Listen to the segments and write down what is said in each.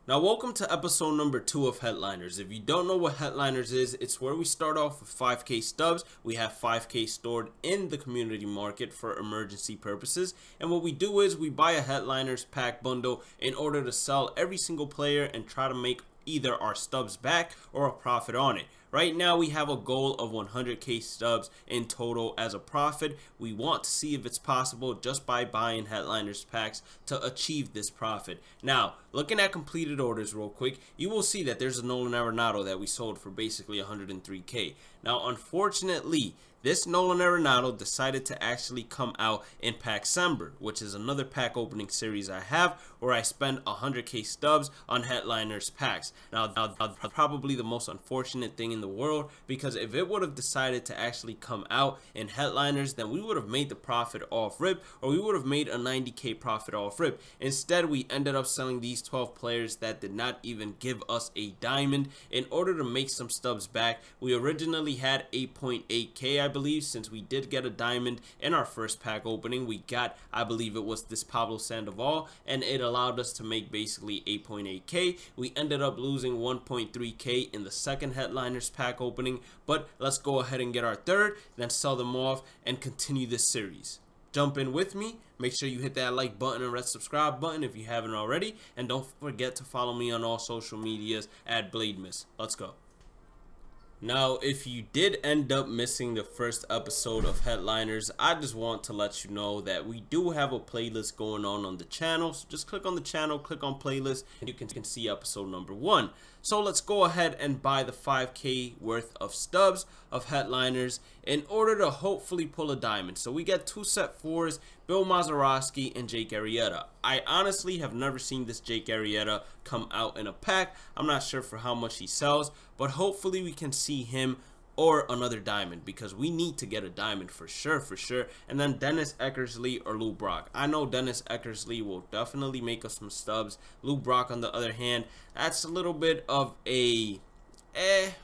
Now welcome to episode number 2 of Headliners. If you don't know what Headliners is, it's where we start off with 5k stubs. We have 5k stored in the community market for emergency purposes, and what we do is we buy a Headliners pack bundle in order to sell every single player and try to make either our stubs back or a profit on it. Right now we have a goal of 100k stubs in total as a profit. We want to see if it's possible just by buying Headliners packs to achieve this profit. Now, looking at completed orders real quick, you will see that there's a Nolan Arenado that we sold for basically 103k. Now, unfortunately, this Nolan Arenado decided to actually come out in Packsember, which is another pack opening series I have where I spend 100k stubs on Headliners packs. Now, probably the most unfortunate thing in the world, because if it would have decided to actually come out in Headliners, then we would have made the profit off rip, or we would have made a 90k profit off rip. Instead, we ended up selling these 12 players that did not even give us a diamond in order to make some stubs back. We originally had 8.8k, I believe, since we did get a diamond in our first pack opening. We got, I believe it was this Pablo Sandoval, and it allowed us to make basically 8.8k. We ended up losing 1.3k in the second Headliners pack opening, but let's go ahead and get our third, then sell them off and continue this series. Jump in with me. Make sure you hit that like button and red subscribe button if you haven't already, and don't forget to follow me on all social medias at Bhlademyst. Let's go. Now, if you did end up missing the first episode of Headliners, I just want to let you know that we do have a playlist going on the channel. So just click on the channel, click on playlist, and you can see episode number 1. So let's go ahead and buy the 5k worth of stubs of Headliners in order to hopefully pull a diamond. So we get 2 set 4s, Bill Mazeroski and Jake Arrieta. I honestly have never seen this Jake Arrieta come out in a pack. I'm not sure for how much he sells, but hopefully we can see him or another diamond, because we need to get a diamond for sure. And then Dennis Eckersley or Lou Brock. I know Dennis Eckersley will definitely make us some stubs. Lou Brock, on the other hand, that's a little bit of a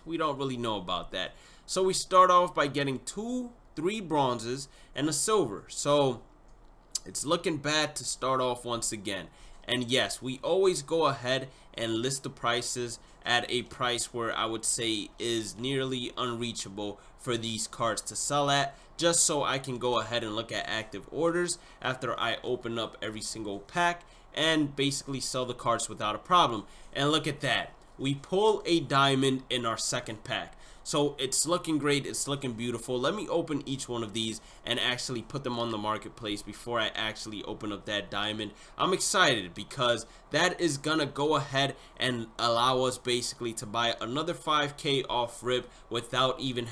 we don't really know about that. So we start off by getting 3 bronzes and a silver. So it's looking bad to start off once again. And yes, we always go ahead and list the prices at a price where I would say is nearly unreachable for these cards to sell at, just so I can go ahead and look at active orders after I open up every single pack and basically sell the cards without a problem. And look at that. We pull a diamond in our second pack. So it's looking great, it's looking beautiful. Let me open each one of these and actually put them on the marketplace before I actually open up that diamond. I'm excited because that is gonna go ahead and allow us basically to buy another 5k off rip without even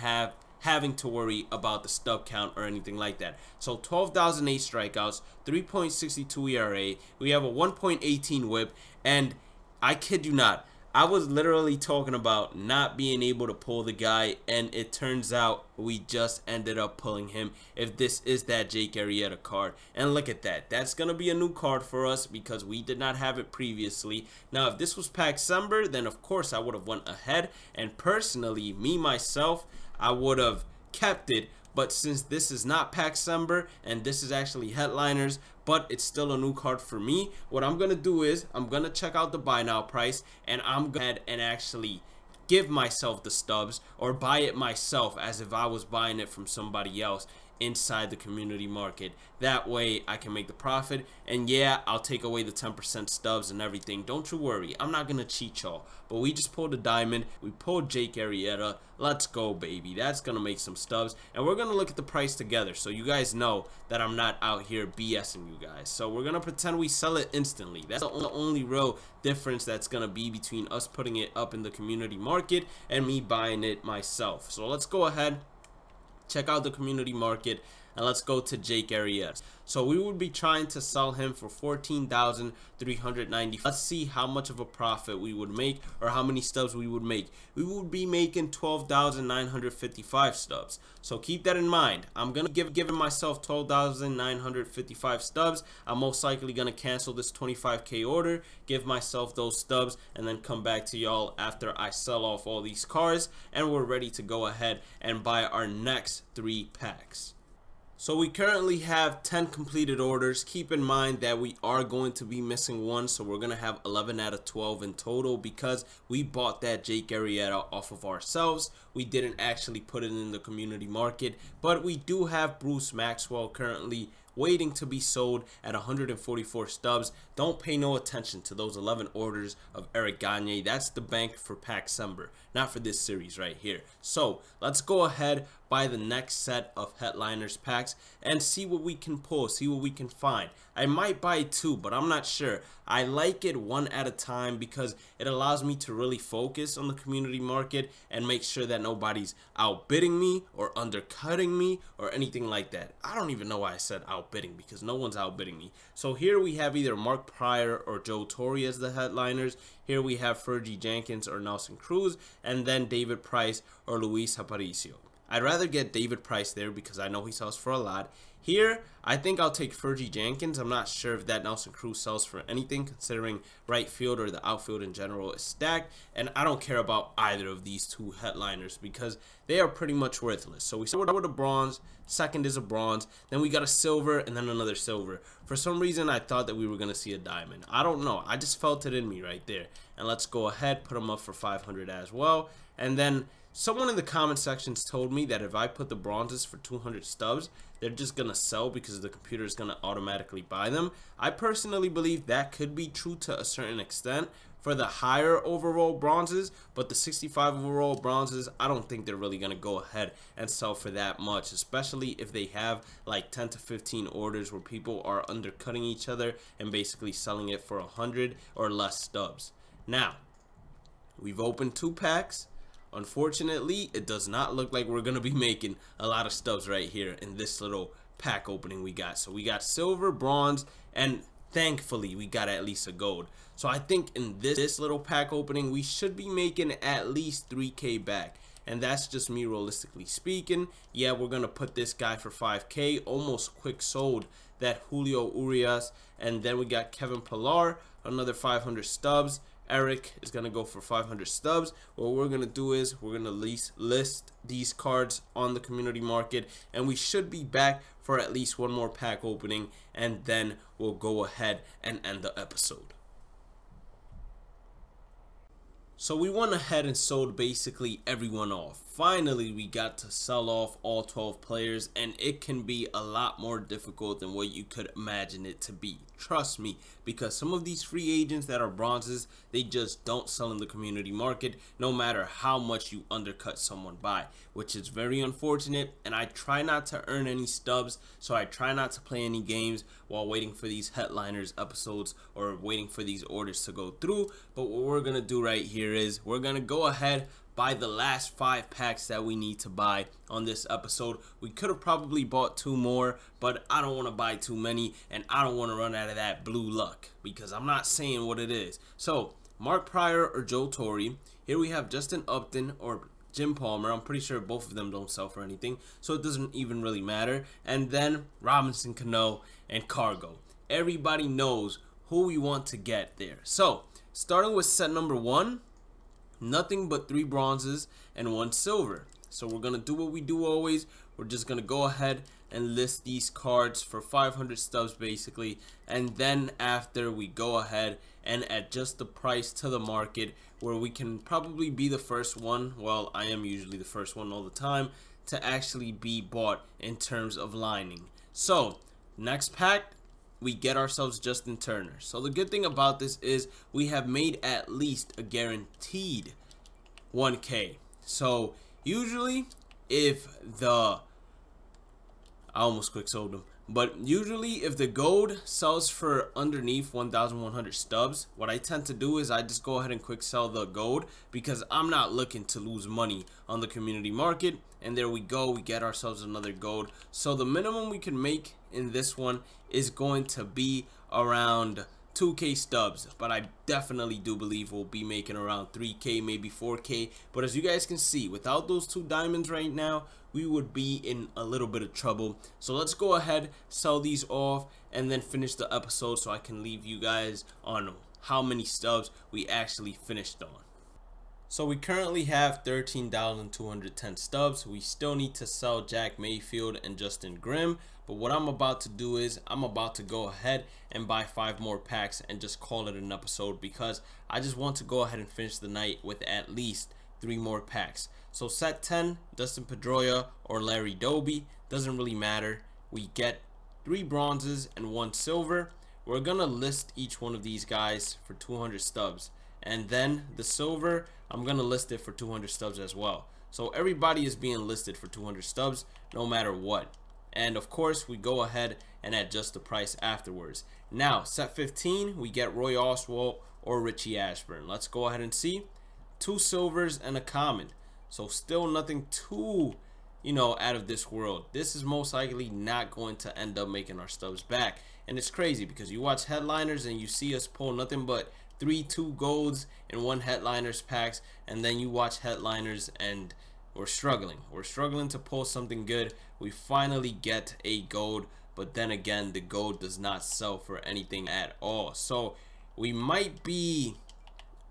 having to worry about the stub count or anything like that. So 12,008 strikeouts, 3.62 ERA, we have a 1.18 whip, and I kid you not, I was literally talking about not being able to pull the guy, and it turns out we just ended up pulling him if this is that Jake Arrieta card. And look at that. That's going to be a new card for us because we did not have it previously. Now, if this was Packsember, then of course I would have went ahead, and personally, myself, I would have kept it. But since this is not Packsember and this is actually Headliners, but it's still a new card for me, what I'm going to do is I'm going to check out the buy now price, and I'm going to go ahead and actually give myself the stubs or buy it myself as if I was buying it from somebody else inside the community market. That way I can make the profit, and yeah, I'll take away the 10% stubs and everything. Don't you worry, I'm not gonna cheat y'all. But we just pulled a diamond, we pulled Jake Arrieta. Let's go, baby. That's gonna make some stubs, and we're gonna look at the price together so you guys know that I'm not out here BSing you guys. So we're gonna pretend we sell it instantly. That's the only real difference that's gonna be between us putting it up in the community market and me buying it myself. So let's go ahead, check out the community market, and let's go to Jake Arrieta. So we would be trying to sell him for 14,390. Let's see how much of a profit we would make, or how many stubs we would make. We would be making 12,955 stubs. So keep that in mind. I'm gonna giving myself 12,955 stubs. I'm most likely gonna cancel this 25k order, give myself those stubs, and then come back to y'all after I sell off all these cards and we're ready to go ahead and buy our next 3 packs. So we currently have 10 completed orders. Keep in mind that we are going to be missing one, so we're going to have 11 out of 12 in total because we bought that Jake Arrieta off of ourselves. We didn't actually put it in the community market, but we do have Bruce Maxwell currently waiting to be sold at 144 stubs. Don't pay no attention to those 11 orders of Eric Gagne. That's the bank for Paxember, not for this series right here. So let's go ahead, buy the next set of Headliners packs and see what we can pull, see what we can find. I might buy 2, but I'm not sure. I like it one at a time because it allows me to really focus on the community market and make sure that nobody's outbidding me or undercutting me or anything like that. I don't even know why I said outbidding because no one's outbidding me. So here we have either Mark Pryor or Joe Torre as the headliners. Here we have Fergie Jenkins or Nelson Cruz, and then David Price or Luis Aparicio. I'd rather get David Price there because I know he sells for a lot. Here, I think I'll take Fergie Jenkins. I'm not sure if that Nelson Cruz sells for anything considering right field or the outfield in general is stacked. And I don't care about either of these two headliners because they are pretty much worthless. So we start with a bronze, second is a bronze, then we got a silver and then another silver. For some reason, I thought that we were going to see a diamond. I don't know. I just felt it in me right there. And let's go ahead, put them up for 500 as well. And then someone in the comment sections told me that if I put the bronzes for 200 stubs, they're just going to sell because the computer is going to automatically buy them. I personally believe that could be true to a certain extent for the higher overall bronzes, but the 65 overall bronzes, I don't think they're really going to go ahead and sell for that much, especially if they have like 10 to 15 orders where people are undercutting each other and basically selling it for 100 or less stubs. Now, we've opened 2 packs. Unfortunately, it does not look like we're going to be making a lot of stubs right here in this little pack opening we got. So we got silver, bronze, and thankfully we got at least a gold. So I think in this little pack opening, we should be making at least 3K back. And that's just me realistically speaking. Yeah, we're going to put this guy for 5K. Almost quick sold that Julio Urias. And then we got Kevin Pillar, another 500 stubs. Eric is going to go for 500 stubs. What we're going to do is we're going to list these cards on the community market, and we should be back for at least one more pack opening, and then we'll go ahead and end the episode. So we went ahead and sold basically everyone off. Finally, we got to sell off all 12 players, and it can be a lot more difficult than what you could imagine it to be. Trust me, because some of these free agents that are bronzes, they just don't sell in the community market no matter how much you undercut someone by, which is very unfortunate. And I try not to earn any stubs, so I try not to play any games while waiting for these headliners episodes or waiting for these orders to go through. But what we're gonna do right here is we're gonna go ahead, buy the last 5 packs that we need to buy on this episode. We could have probably bought 2 more, but I don't want to buy too many, and I don't want to run out of that blue luck because I'm not saying what it is. So Mark Pryor or Joe Torre. Here we have Justin Upton or Jim Palmer. I'm pretty sure both of them don't sell for anything, so it doesn't even really matter. And then Robinson Cano and Cargo. Everybody knows who we want to get there. So starting with set number 1, nothing but 3 bronzes and 1 silver. So we're gonna do what we do always. We're just gonna go ahead and list these cards for 500 stubs basically, and then after we go ahead and adjust the price to the market where we can probably be the first one, well, I am usually the first one all the time, to actually be bought in terms of lining. So next pack, we get ourselves Justin Turner. So the good thing about this is we have made at least a guaranteed 1K. So usually if the, I almost quick sold them, but usually if the gold sells for underneath 1,100 stubs, what I tend to do is I just go ahead and quick sell the gold because I'm not looking to lose money on the community market. And there we go, we get ourselves another gold. So the minimum we can make in this one is going to be around 2K stubs, but I definitely do believe we'll be making around 3K, maybe 4K. But as you guys can see, without those 2 diamonds right now, we would be in a little bit of trouble. So let's go ahead, sell these off, and then finish the episode so I can leave you guys on how many stubs we actually finished on. So we currently have 13,210 stubs. We still need to sell Jack Mayfield and Justin Grimm. But what I'm about to do is I'm about to go ahead and buy 5 more packs and just call it an episode, because I just want to go ahead and finish the night with at least 3 more packs. So set 10, Dustin Pedroia or Larry Doby, doesn't really matter. We get 3 bronzes and 1 silver. We're gonna list each one of these guys for 200 stubs, and then the silver, I'm gonna list it for 200 stubs as well. So everybody is being listed for 200 stubs no matter what. And of course we go ahead and adjust the price afterwards. Now set 15, we get Roy Oswalt or Richie Ashburn. Let's go ahead and see. 2 silvers and a common. So still nothing too, out of this world. This is most likely not going to end up making our stubs back. And it's crazy because you watch headliners and you see us pull nothing but 3 2 golds and 1 headliners packs, and then you watch headliners and we're struggling to pull something good. We finally get a gold, but then again the gold does not sell for anything at all. So we might be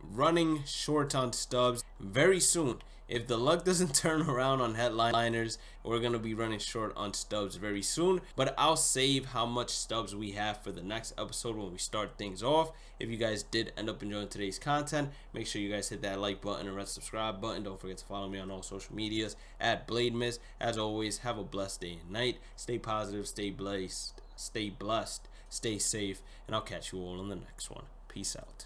running short on stubs very soon. If the luck doesn't turn around on headliners, we're gonna be running short on stubs very soon. But I'll save how much stubs we have for the next episode when we start things off. If you guys did end up enjoying today's content, make sure you guys hit that like button and red subscribe button. Don't forget to follow me on all social medias at Bhlademyst. As always, have a blessed day and night. Stay positive, stay blessed, stay safe, and I'll catch you all in the next one. Peace out.